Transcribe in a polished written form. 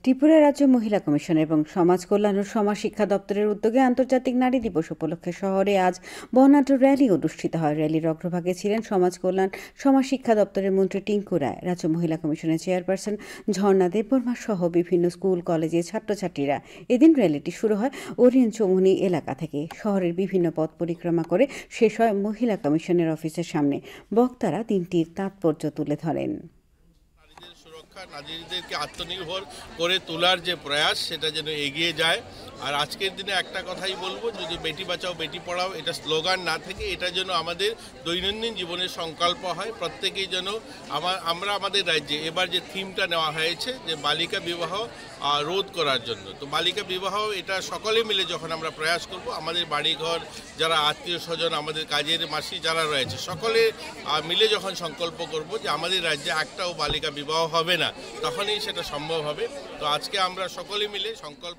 ত্রিপুরা রাজ্য মহিলা কমিশন এবং সমাজ কল্যাণ ও সমাজ শিক্ষা দপ্তরের উদ্যোগে আন্তর্জাতিক নারী দিবস উপলক্ষে শহরে আজ বর্ণাঢ্য র্যালি অনুষ্ঠিত হয়। র্যালির অগ্রভাগে ছিলেন সমাজ কল্যাণ সমাজ শিক্ষা দপ্তরের মন্ত্রী টিঙ্কু রায়, রাজ্য মহিলা কমিশনের চেয়ারপারসন ঝর্ণা দেববর্মা সহ বিভিন্ন স্কুল কলেজের ছাত্রছাত্রীরা। এদিন র্যালিটি শুরু হয় ওরিয়েন্ট চৌমুহনী এলাকা থেকে। শহরের বিভিন্ন পথ পরিক্রমা করে শেষ হয় মহিলা কমিশনের অফিসের সামনে। বক্তারা দিনটির তাৎপর্য তুলে ধরেন। নারীদেরকে আত্মনির্ভর করে তোলার যে প্রয়াস সেটা যেন এগিয়ে যায়। আর আজকের দিনে একটা কথাই বলবো, যদি বেটি বাঁচাও বেটি পড়াও এটা স্লোগান না থেকে এটা যেন আমাদের দৈনন্দিন জীবনের সংকল্প হয়। প্রত্যেকেই যেন আমরা আমাদের রাজ্যে এবার যে থিমটা নেওয়া হয়েছে যে বালিকা বিবাহ রোধ করার জন্য, তো বালিকা বিবাহ এটা সকলে মিলে যখন আমরা প্রয়াস করব, আমাদের বাড়িঘর যারা আত্মীয় স্বজন আমাদের কাজের মাসি যারা রয়েছে সকলে মিলে যখন সংকল্প করব যে আমাদের রাজ্যে একটাও বালিকা বিবাহ হবে না, তখনই সেটা সম্ভব হবে। তো আজকে আমরা সকলে মিলে সংকল্প